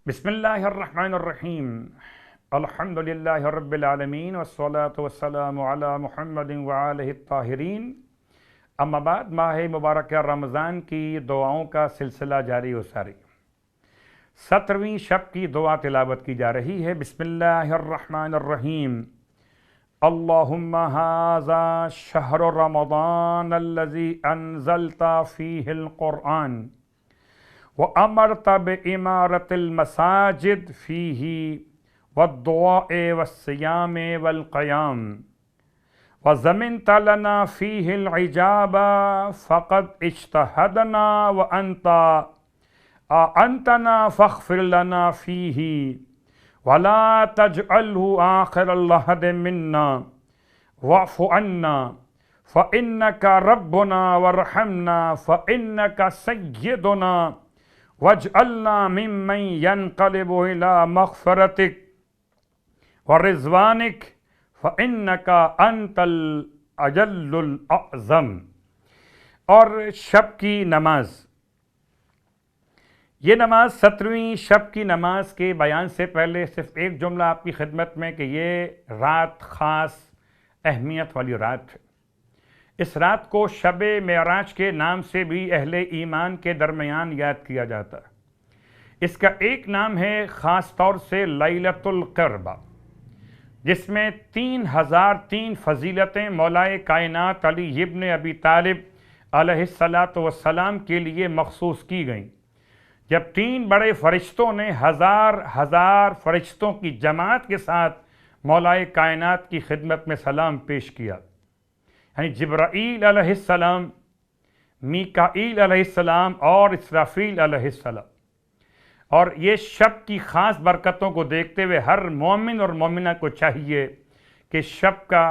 بسم اللہ الرحمن الرحیم الحمد للہ رب العالمین والصلاة والسلام علی محمد وآلہ الطاہرین. اما بعد، ماہ مبارکہ رمضان کی دعاؤں کا سلسلہ جاری و ساری. 17ویں شب کی دعا تلاوت کی جا رہی ہے. بسم اللہ الرحمن الرحیم. اللہم ھذا شہر رمضان الذی انزلت فیہ القرآن وَأَمَرْتَ بِإِمَارَةِ الْمَسَاجِدِ فِيهِ وَالدُّعَاءِ وَالصِّيَامِ وَالْقِيَامِ وَزَمِنْتَ لَنَا فِيهِ الْعِجَابَ فَقَدْ اجْتَهَدْنَا وَأَنْتَ أَعَنْتَنَا فَاغْفِرْ لَنَا فِيهِ وَلَا تَجْعَلْهُ آخِرَ الْعَهْدِ مِنَّا وَاعْفُ عَنَّا فَإِنَّكَ رَبُّنَا وَارْحَمْنَا فَإِنَّكَ سَيِّدُنَا وَاجْعَلْنَا مِمَّن يَنْقَلِبُ إِلَى مَغْفِرَتِكَ وَرِضْوَانِكَ فَإِنَّكَ أَنْتَ الْأَجَلُّ الْأَعْظَمُ. اور شب کی نماز. یہ نماز 17ویں شب کی نماز کے بیان سے پہلے صرف ایک جملہ آپ کی خدمت میں کہ یہ رات خاص اہمیت والی رات ہے. اس رات کو شب معراج کے نام سے بھی اہل ایمان کے درمیان یاد کیا جاتا ہے. اس کا ایک نام ہے خاص طور سے لیلۃ القربہ، جس میں 3003 فضیلتیں مولائے کائنات علی ابن ابی طالب علیہ السلام کے لیے مخصوص کی گئیں، جب 3 بڑے فرشتوں نے ہزار فرشتوں کی جماعت کے ساتھ مولائے کائنات کی خدمت میں سلام پیش کیا. یعنی جبرائیل علیہ السلام، میکائیل علیہ السلام اور اسرافیل علیہ السلام. اور یہ شب کی خاص برکتوں کو دیکھتے ہوئے ہر مومن اور مومنہ کو چاہیے کہ شب کا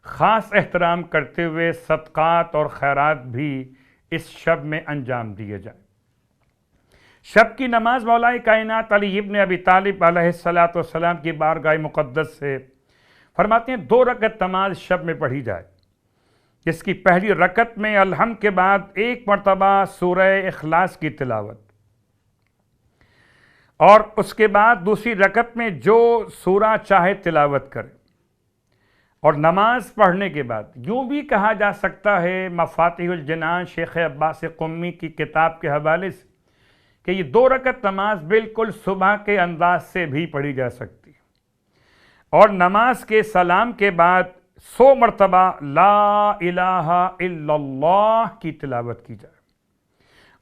خاص احترام کرتے ہوئے صدقات اور خیرات بھی اس شب میں انجام دیے جائیں. شب کی نماز مولائے کائنات علی ابن ابی طالب علیہ السلام کی بارگاہ مقدس سے فرماتے ہیں 2 رکعت نماز شب میں پڑھی جائے، جس کی پہلی رکعت میں الحمد کے بعد 1 مرتبہ سورہ اخلاص کی تلاوت، اور اس کے بعد دوسری رکعت میں جو سورہ چاہے تلاوت کرے. اور نماز پڑھنے کے بعد یوں بھی کہا جا سکتا ہے مفاتیح الجنان شیخ عباس قمی کی کتاب کے حوالے سے کہ یہ 2 رکعت نماز بالکل صبح کے انداز سے بھی پڑھی جا سکتی ہے، اور نماز کے سلام کے بعد 100 مرتبہ لا الہ الا اللہ کی تلاوت کی جائے.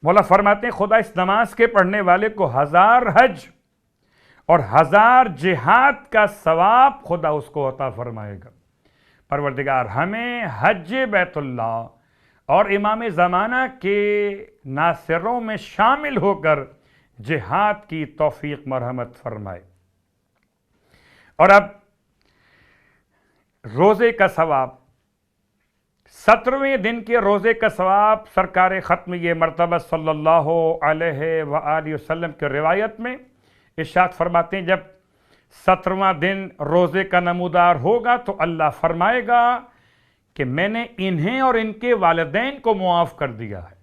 مولا فرماتے ہیں خدا اس نماز کے پڑھنے والے کو 1000 حج اور 1000 جہاد کا ثواب خدا اس کو عطا فرمائے گا. پروردگار ہمیں حج بیت اللہ اور امام زمانہ کے ناصروں میں شامل ہو کر جہاد کی توفیق مرحمت فرمائے. اور اب روزے کا ثواب. 17ویں دن کے روزے کا ثواب سرکار ختم یہ مرتبہ صلی اللہ علیہ وآلہ وسلم کی روایت میں ارشاد فرماتے ہیں جب 17واں دن روزے کا نمودار ہوگا تو اللہ فرمائے گا کہ میں نے انہیں اور ان کے والدین کو معاف کر دیا ہے.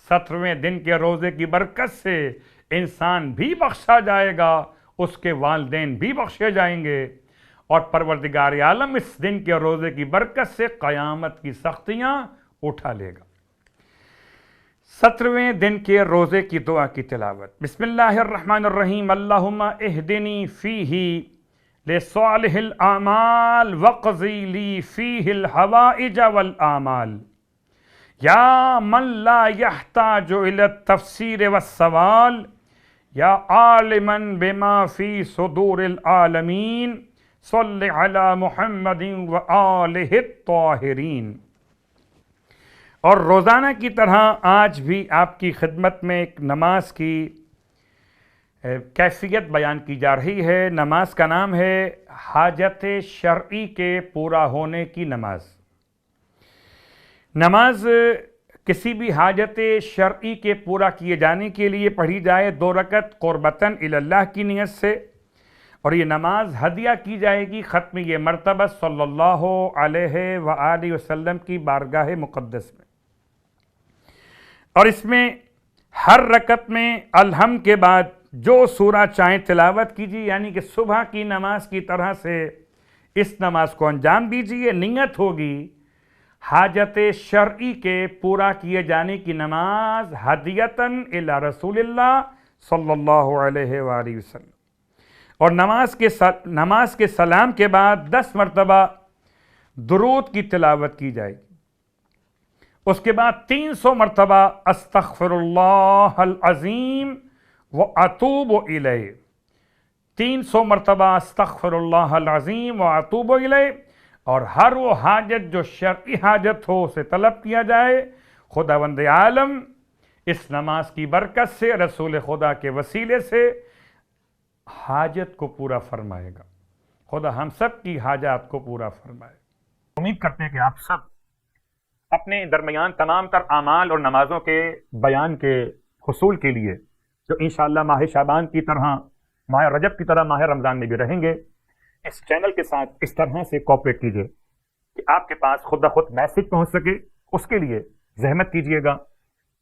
17ویں دن کے روزے کی برکت سے انسان بھی بخشا جائے گا، اس کے والدین بھی بخشے جائیں گے، اور پروردگار عالم اس دن کے روزے کی برکت سے قیامت کی سختیاں اٹھا لے گا. 17ویں دن کے روزے کی دعا کی تلاوت. بسم اللہ الرحمن الرحیم. اللہم اہدنی فیہ لصالح الاعمال وقضی لی فیہ الحوائج والآمال یا من لا یحتاج الی التفسیر والسوال یا عالما بما فی صدور العالمین صلی علی محمد وآلہ الطاہرین. اور روزانہ کی طرح آج بھی آپ کی خدمت میں ایک نماز کی کیفیت بیان کی جا رہی ہے. نماز کا نام ہے حاجت شرعی کے پورا ہونے کی نماز. نماز کسی بھی حاجت شرعی کے پورا کیے جانے کے لیے پڑھی جائے 2 رکعت قربتاً الی اللہ کی نیت سے، اور یہ نماز ہدیہ کی جائے گی ختم یہ مرتبہ صلی اللہ علیہ وآلہ وسلم کی بارگاہ مقدس میں. اور اس میں ہر رکعت میں الحمد کے بعد جو سورہ چاہیں تلاوت کیجیے، یعنی کہ صبح کی نماز کی طرح سے اس نماز کو انجام دیجیے۔ نیت ہوگی حاجت شرعی کے پورا کیے جانے کی نماز ہدیتاً الی رسول اللہ صلی اللہ علیہ وآلہ وسلم، اور نماز کے سلام کے بعد 10 مرتبہ درود کی تلاوت کی جائے گی۔ اس کے بعد 300 مرتبہ استغفر اللہ العظیم واتوب الیہ، 300 مرتبہ استغفر اللہ العظیم واتوب الیہ، اور ہر وہ حاجت جو شرعی حاجت ہو اسے طلب کیا جائے۔ خداوند عالم اس نماز کی برکت سے، رسول خدا کے وسیلے سے حاجت کو پورا فرمائے گا۔ خدا ہم سب کی حاجات کو پورا فرمائے۔ امید کرتے ہیں کہ آپ سب اپنے درمیان تمام تر اعمال اور نمازوں کے بیان کے حصول کے لیے، جو انشاءاللہ ماہ شعبان کی طرح، ماہ رجب کی طرح ماہ رمضان میں بھی رہیں گے، اس چینل کے ساتھ اس طرح سے کوآپریٹ کیجیے کہ آپ کے پاس خود بخود میسج پہنچ سکے۔ اس کے لیے زحمت کیجیے گا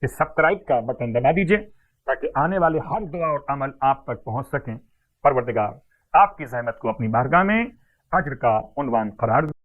کہ سبسکرائب کا بٹن دبا دیجیے تاکہ آنے والے ہر دعا اور عمل آپ تک پہنچ سکیں۔ پروردگار آپ کی زحمت کو اپنی بارگاہ میں اجر کا عنوان قرار دے۔